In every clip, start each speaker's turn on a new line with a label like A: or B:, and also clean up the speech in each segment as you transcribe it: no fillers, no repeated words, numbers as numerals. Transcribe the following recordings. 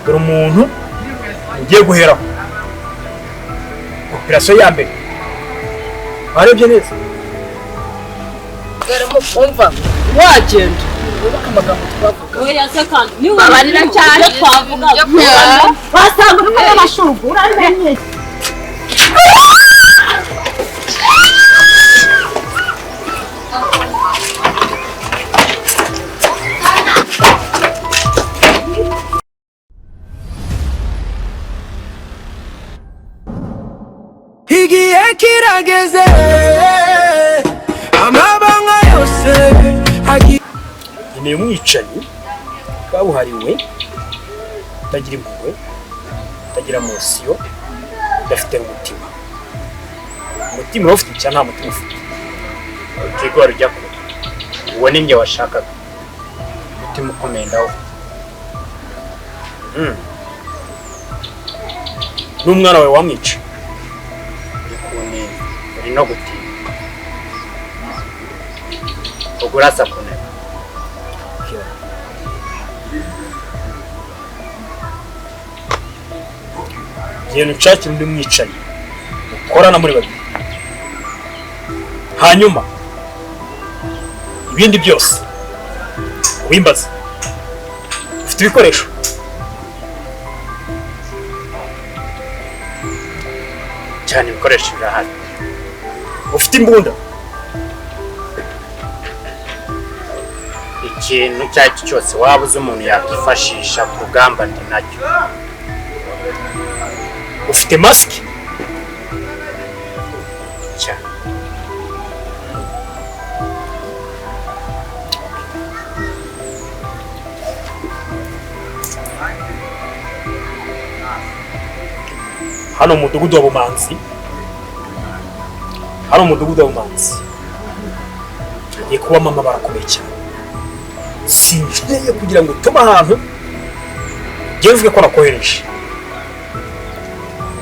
A: dore umuntu ugiye guheraho operasiyo ya mbere warebye neza
B: umva wagenda ubuka amagambo twavuga
C: oya se kandi ni
B: babarira cyane
C: twavuga
B: basanga urimo n'amashugu uramenye
D: igihe kirageze amabanga yose
A: nkeneye umwicanyi kabuhariwe utagira impuhwe utagira emosiyo udafite umutima urafite cyangwa nta mutima ufite urukiko rujya kure uwo ni njye washakaga umutima ukomeye ndawo n'umwana wawe wamwica uri no gutinya ubwo urasa ku ntebe genda ushakire undi mwicanyi ukorana muri babiri hanyuma ibindi byose wimbaza ufite ibikoresho cyane ibikoresho birahari ufite imbunda ikintu icyo ari cyo cyose waba uzi umuntu yakwifashisha ku rugamba ndi nacyo ufite masike cyane hano mu mudugudu wa Bumanzi hagiye kubamo amabara akomeye cyane sinkeneye kugira ngo utume ahantu ugere uvuge ko nakohereje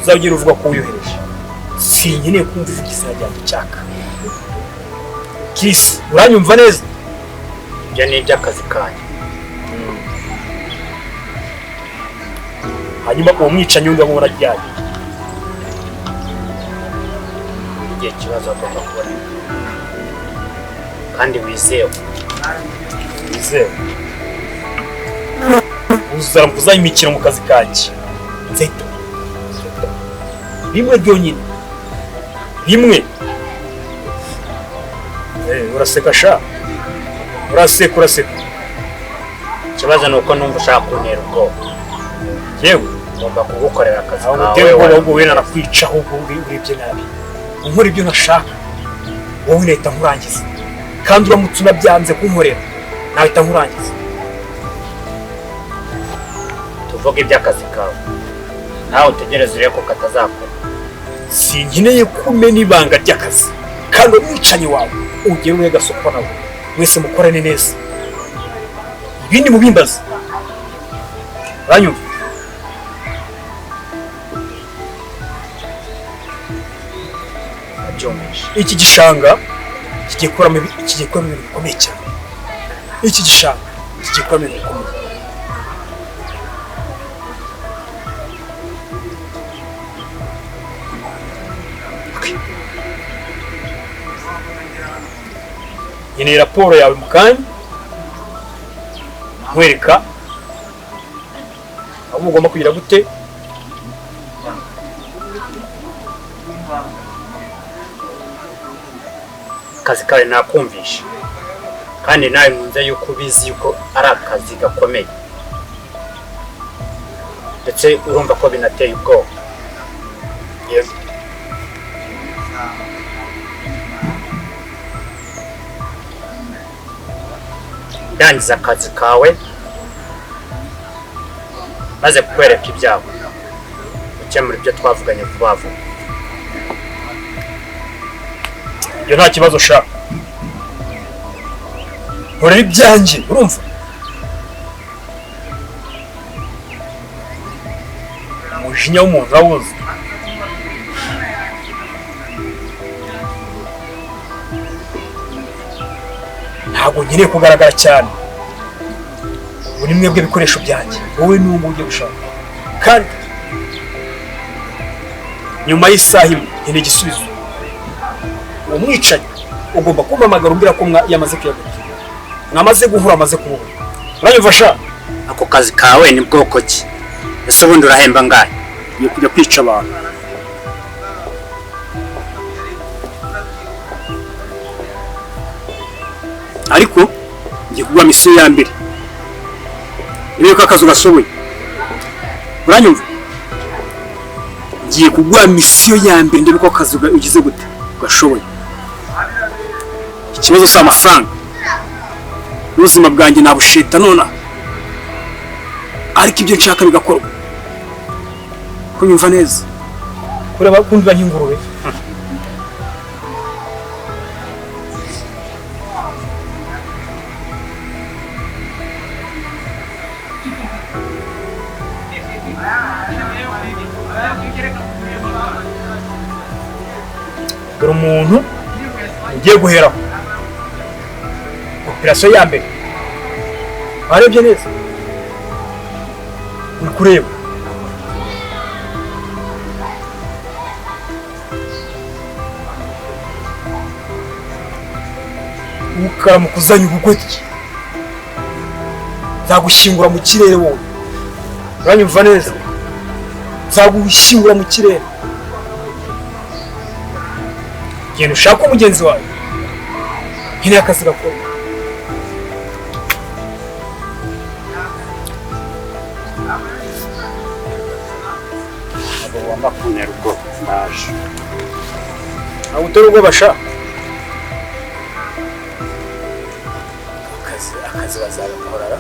A: uzagire uvuga ko wiyohereje sinkeneye kumva uvuga izina ryanjye cyaka Kirisi uranyumva neza ibyo ni iby'akazi kanyu hanyuma uwo mwicanyi wundi wamubona ryari igihe kibazo agomba kubona kandi wizewe uzambuza imikino mu kazi kanjye nzahita rimwe ryonyine rimwe uraseka sha uraseka ikibazo ni uko numva ushaka kuntera ubwoba yewe ngomba kugukorera akazi kawe uteye ubwoba ahubwo wenda nakwica ahubwo urebye nabi unkora ibyo nashaka wowe nahita nkurangiza kandi uramutse unabyanze kunkorera nahita nkurangiza tuvuge iby'akazi kawe nawe utegereze urebe ko katazakora sinkeneye kumena ibanga ry'akazi kandi umwicanyi wawe ugere ure gasoko nawe mwese mukorane neza ibindi mubimbaza uranyumva iki gishanga kigiye kuramo ibintu bikomeye cyane iki gishanga kigiye kuramo ibintu bikomeye nkeneye raporo yawe mu kanya nkwereka aho ugomba kugira gute akazi kawe nakumvisha kandi nawe nkunze yuko ubizi yuko ari akazi gakomeye ndetse urumva ko binateye ubwoba yego ndangiza akazi kawe maze kukwereka ibyawe ukemura ibyo twavuganye vuba vuba iyo nta kibazo ushaka nkorera ibyanjye urumva umujinya w'umuntu urawuzi ntabwo nkeneye kugaragara cyane ubu ni mwebwe ibikoresho byanjye wowe n'ubu ugiye gushaka kandi nyuma y'isaha imwe ni igisubizo. Uwo mwicanyi ugomba kumpamagara umbwira ko yamaze kuyaguta, mwamaze guhura, amaze kubona. Uranyumva sha?
C: Ako kazi kawe ni bwoko ki? Ese ubundi urahemba ngahe?
A: Ngiye kujya kwica abantu.
C: Ariko ngiye kuguha misiyo ya mbere. Niba ko akazi ugashoboye. Uranyumva? Ngiye kuguha misiyo ya mbere ndebe ko akazi ugize gute ugashoboye. Ikibazo si amafaranga. Ubuzima bwanjye nabusheta nona. Ariko ibyo nshaka bigakorwa. Kunyumva neza.
A: Kureba kumva nk'ingurube. Dore umuntu ugiye guheraho operasiyo ya mbere. Warebye neza? Uri kureba? Ukaramukuzanya ubugweti, nzagushyingura mu kirere wowe. Uranyumva neza? Nzagushyingura mu kirere. Genda ushaka umugenzi wawe, nkeneye akazi gakora.
C: Abo wamba kuntera ubwoba ndaje.
A: Ntabwo utari ubwoba sha. Akazi bazagakorara.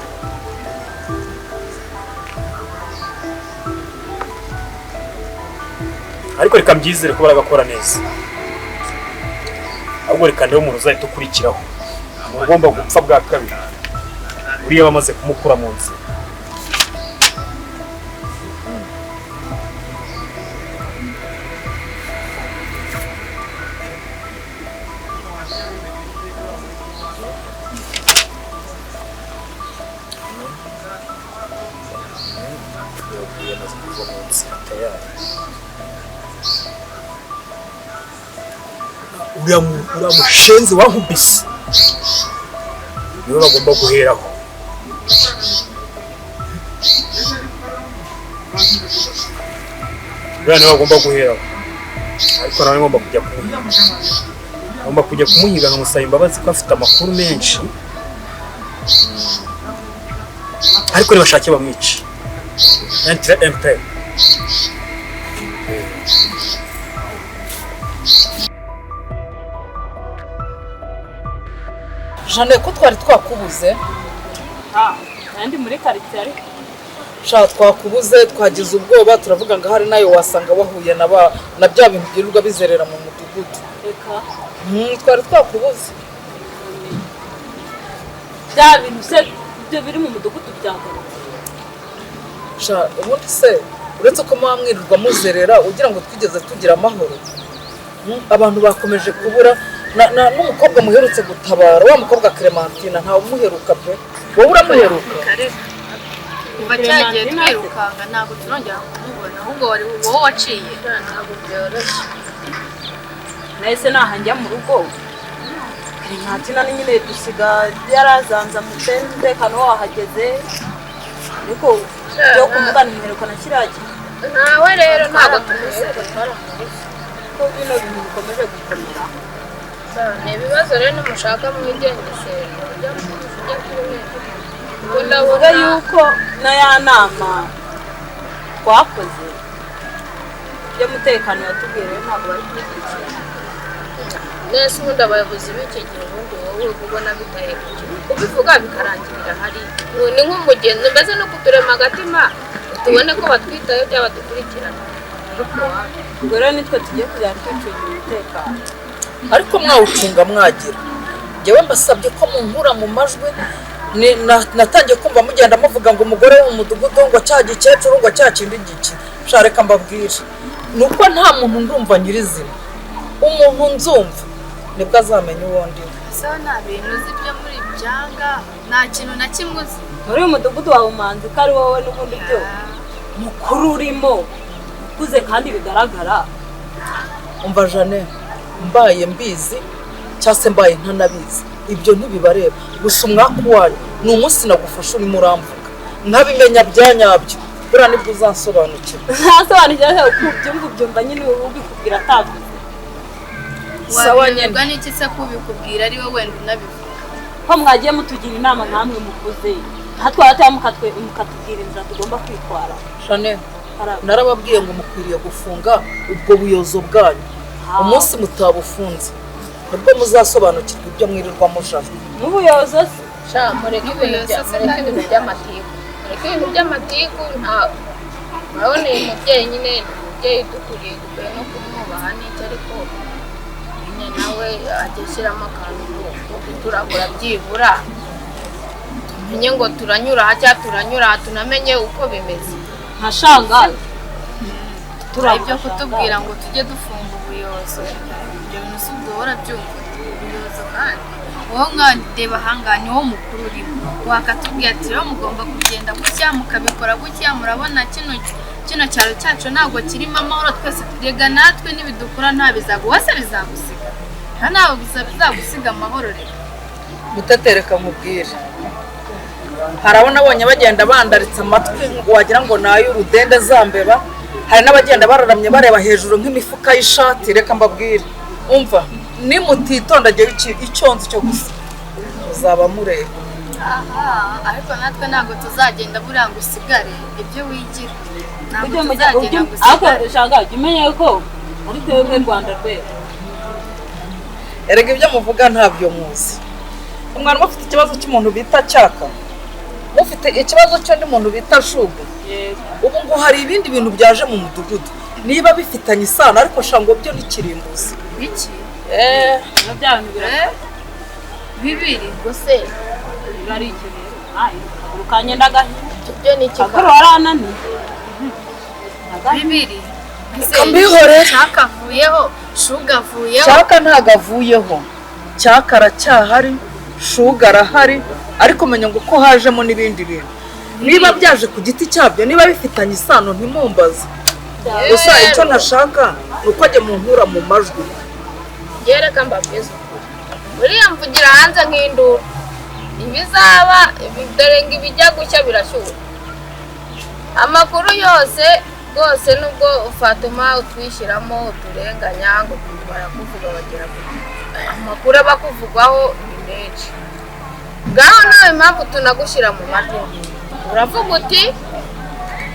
A: Ariko reka mbyizere ko baragakora neza. Ahubwo reka ndebe umuntu uzahita ukurikiraho. Ugomba gupfa bwa kabiri. Uriya bamaze kumukura mu nzira. Uriya mushenzi wankubise niwe bagomba guheraho. Uriya niwe bagomba guheraho, ariko nawe ngomba kujya kumuhiga. Ngomba kujya kumuhiga nkamusaba imbabazi ko afite amakuru menshi, ariko nibashake bamwice. Entre MP
B: Jane, ko twari twakubuze?
E: Nandi muri quartier ariko
B: Sha twakubuze, twagize ubwoba, turavuga ngo hari nayo wasanga wahuye na bya bintu byirirwa bizerera mu mudugudu.
E: reka
B: Twari twakubuze.
E: bya bintu se byo biri mu mudugudu byagaruka.
B: Sha ubundi se uretse ko mwamwirirwa muzerera ugira ngo twigeze tugira amahoro. Abantu bakomeje kubura n'umukobwa muherutse gutabara, wa mukobwa Clementine ntawe umuheruka pe. Wowe uramuheruka?
F: Kuva cyagiye twirukanga ntabwo turongera kumubona, ahubwo wari wowe waciye. Ntabwo byoroshye.
E: Nahise nahanjya mu rugo. Clementine ni nyine dusiga yarazanza mu umutekano wahageze. Ariko byo kumugana imperuka na kiragi.
F: Nawe rero ntabwo tumuze.
E: Ko bino bintu bikomeje gukomera.
F: Ni ibibazo rero numushaka mwigengesera.
E: Ndavuga yuko na ya nama twakoze y'umutekano yatubwiye ntabwo bari kubikurikirana.
F: Nese ubundi abayobozi b'iki gihe ubundi wowe ubona bitaye kubivuga bikarangirira hari ni nk'umugenzi mbese no kuturema agatima tubone ko batwitayo byaba dukurikirana.
E: Ubwo rero nitwe tugiye kujya twicungira umutekano.
B: Ariko mwawucunga mwagira. Njyewe mbasabye ko munkura mu majwi. Natangiye kumva mugenda muvuga ngo umugore w'umudugudu ngo cyagikecuru ngo cyakindi giki. Shareka mbabwire. Nuko nta muntu ndumva nyirizina. Umuntu nzumva nibwo azamenya uwo ndi.
F: Asa nta bintu uzi byo muri byanga, nta kintu na kimwe uzi.
E: Muri uyu mudugudu wawe umanzi ko ari wowe n'ubundi byo. mukuru urimo ukuze kandi bigaragara.
B: umva Jane, mbaye mbizi cyangwa se mbaye ntanabizi ibyo ntibibareba. Gusa umwaka wanyu ni umunsi nagufasha urimo uramvuga nkabimenya bya nyabyo, buriya nibwo uzansobanukira.
E: Ntasobanukira ubyumva nyine ubikubwira atavuze.
F: wabiyoberwa n'iki se kubikubwira ari we wenda unabivuga
E: ko mwagiye mutugira inama nkamwe mukuze hatwara mukatubwira inzira tugomba kwitwara.
B: Jane, narababwiye ngo mukwiriye gufunga ubwo buyozo bwanyu. Umunsi mutabufunze nibwo muzasobanukirwa ibyo mwirirwa mujana
E: n'ubuyozo
F: sha mureke ibintu by'amatiku, mureke ibintu by'amatiku. Urabona uyu mubyeyi nyine umubyeyi dukuriye dukwiye no kumwubaha n'icyo, ariko nyine nawe ajya ashyiramo akantu ko kuturagura byibura tumenye ngo turanyura aha cyangwa turanyura aha, tunamenye uko bimeze.
E: nka shangazi
F: ibyo kutubwira ngo tujye dufunga ubuyozo, ibyo bintu si duhora byumva ubuyozo. kandi wowe nkandeba ahangaha niwo mukuru urimo, wakatubwira ati rero mugomba kugenda gutya mukabikora gutya, murabona kino cyaro cyacu ntabwo kirimo amahoro, twese turega natwe n'ibidukura nta wese bizagusiga nta ntabwo bizagusiga amahoro. rero
B: mutetereka mubwire, hari abo nabonye bagenda bandaritse amatwi wagira ngo ni ay'urudende zambeba, hari n'abagenda bararamye bareba hejuru nk'imifuka y'ishati. Reka mbabwire, umva nimutitondagiye icyonzi cyo gusa muzaba mureba.
F: ariko natwe ntabwo tuzagenda buriya ngo usigare ibyo wigira, ntabwo
E: ibyo
F: tuzagenda ngo
E: ariko
F: usigare.
E: shangazi umenye ko muri twebwe Rwanda rwego.
B: Erega ibyo muvuga ntabyo muzi. Umwana mufite ikibazo cy'umuntu bita cyaka, mufite ikibazo cy'undi muntu bita shugu, ubu ngo hari ibindi bintu byaje mu mudugudu niba bifitanye isano, ariko shango byo n'ikirimbuzi.
F: Biki?
E: bya bintu birasa
F: bibiri gusa
E: bari ikirere. Urukanye ndagahinda
F: ibyo ni iki?
E: akuru waranani
F: bibiri
B: Kambihore.
F: cyakavuyeho shuga avuyeho.
B: Cyaka ntago avuyeho, cyaka aracyahari, shuga arahari, ariko menya ngo ko hajemo n'ibindi bintu. Niba byaje ku giti cyabyo, niba bifitanye isano ntimumbaze. Gusa icyo nashaka ni uko ajya mu nkura mu majwi.
F: Yereka mbabwiza buriya mvugira hanze nk'induru, ibizaba dore ngo ibijya gushya birashyuha. Amakuru yose rwose nubwo Fatuma utwishyiramo uturenganya ngo barakuvuga bagira amakuru aba akuvugwaho ni menshi. Ngaho nawe impamvu tunagushyira mu majwi, uravuga uti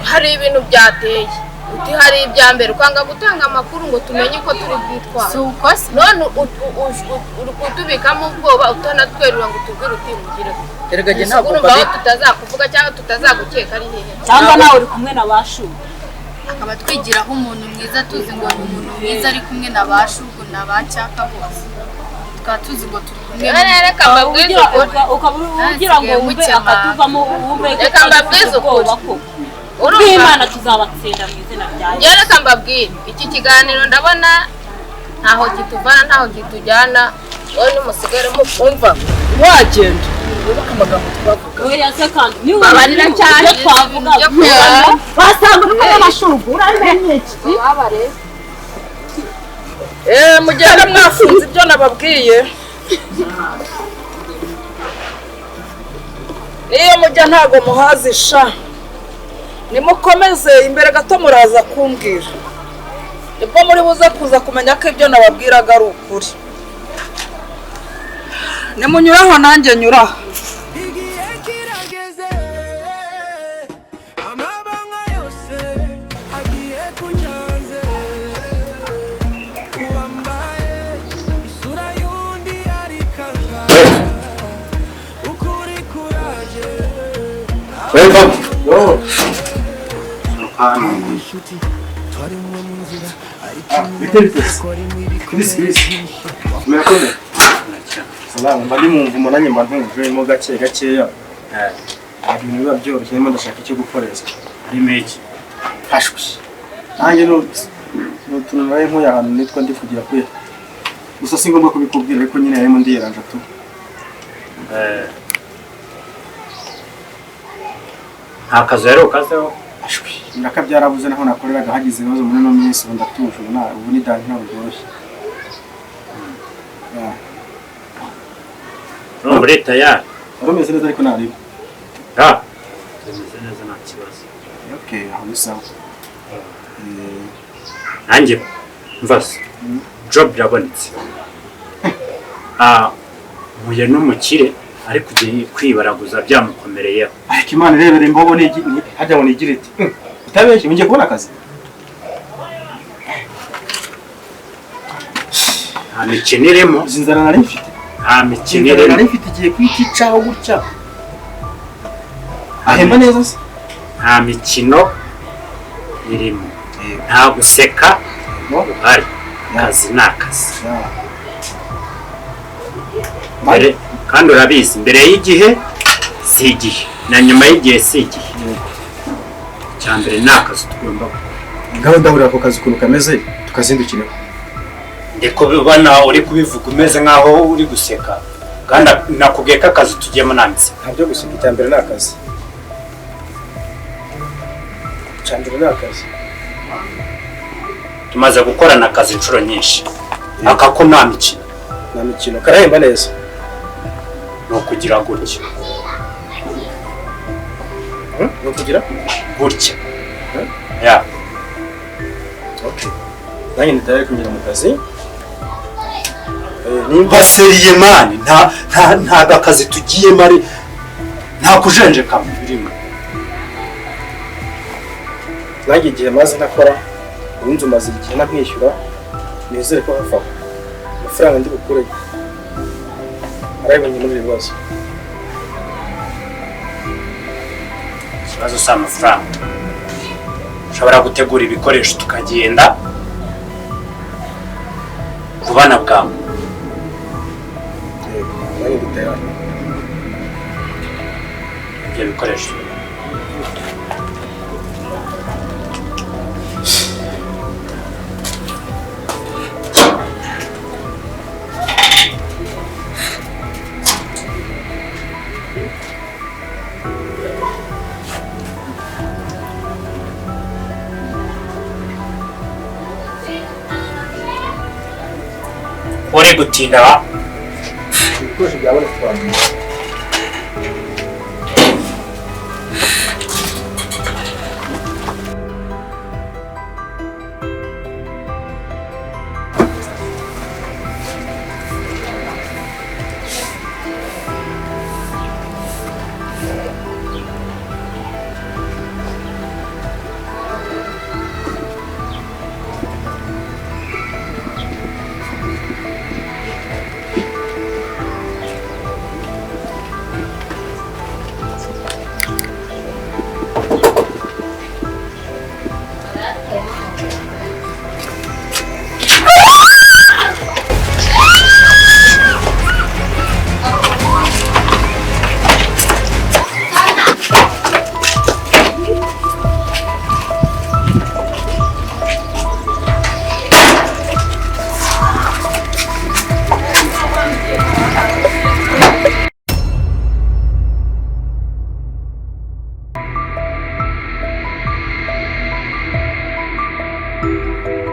F: hari ibintu byateye, uti hari ibya mbere, ukanga gutanga amakuru ngo tumenye uko turi bwitwara. None uri kutubikamo ubwoba utanatwerura ngo utubwire uti mugire
B: Erega jye ntabwo
F: urumva tutazakuvuga cyangwa tutazagukeka ari hehe,
E: cyangwa nawe uri kumwe na bashu
F: akaba twigiraho umuntu mwiza tuzi ngo ni umuntu mwiza ari kumwe na bashugu na bacyaka bose, tukaba tuzi ngo turi kumwe. Reka mbabwize ukuri,
E: ukaba ugira ngo wumve akatuvamo wumve
F: reka mbabwize ukuri,
E: Imana tuzabatsinda mu izina rya Yesu.
F: Reka mbabwire iki kiganiro ndabona ntaho kituvana ntaho kitujyana, wowe nimusigare
B: umva wagenda wibuke amagambo twavuga.
E: Oya se kandi niba
F: babarira cyane
E: twavuga
B: wasanga uri kumwe n'amashugu uramenye iki? Mugenda mwafunze ibyo nababwiye. Niyo mujya ntago muhazisha, nimukomeze imbere gato muraza kumbwira, nibwo muri buze kuza kumenya ko ibyo nababwiraga ari ukuri. Nimunyuraho nanjye nyuraho.
D: igihe kirageze amabanga yose agiye kunyanze uwambaye isura y'undi arikanga ukuri kuraje inshuti twari mu nzira ariko twarimo ibikomere
C: mba ndi mu mvumo nanjye mba ntumvuyemo gake gakeya, ibintu biba byoroshye, ndimo ndashaka icyo gukoreza
A: ari meki
C: hashwe. Nanjye n'utuntu nari nkuye ahantu nitwa ndi kugira kwe, gusa si ngombwa kubikubwira, ariko nyine yarimo ndiyeranja tu.
A: nta kazi rero kazeho
C: Hashwe ibiraka byarabuze naho nakoreraga hagize ibibazo muri no minsi ubu ndatuje ubu ni dani ntabwo byoroshye.
A: Urumva leta ya
C: warumeze neza ariko naribi
A: tumeze neza nta kibazo.
C: Okay, aho ni sawa.
A: Nanjye mvase job irabonetse. Muye n'umukire ariko ugiye kwibaraguza byamukomereyeho.
C: Ariko Imana irebere imbogo ni hajya ngo nigire iti utabeshye ngiye kubona akazi.
A: Nta mikino irimo.
C: Zinzara nari mfite.
A: Nta mikino irimo.
C: Nari mfite igiye kwiticaho gutya. Ahemba neza se? Nta
A: mikino irimo. Nta guseka uhari. Akazi ni akazi. Kandi urabizi mbere y'igihe si igihe na nyuma y'igihe si igihe. Cyambere ni akazi tugomba
C: ngaho ndahurira ako kazi ukuntu kameze tukazindukira.
A: Ndiko bibona uri kubivuga umeze nkaho uri guseka kandi nakubwiye ko akazi tugiyemo nanditse.
C: Ntabyo guseka cyambere ni akazi. Cyambere ni akazi.
A: Tumaze gukorana akazi inshuro nyinshi. Akako nta mikino.
C: Nta mikino karahemba neza.
A: No kugira gutya.
C: No kugira
A: gutya. Ya.
C: Okay. Nanjye nditare kugira mu kazi.
A: Nimba seriye mani nta akazi tugiye mari nta kujenje kamwe birimo.
C: Nanjye igihe maze nakora ubundi umaze igihe nakwishyura nizere ko hafa amafaranga ndi bukure arabonye muri ibibazo.
A: Ikibazo si amafaranga. Ushobora gutegura ibikoresho tukagenda ku bana bwawe.
C: Nanjye nditera
A: ibyo bikoresho. Uri gutinda
C: ibikoresho byabonetse kwa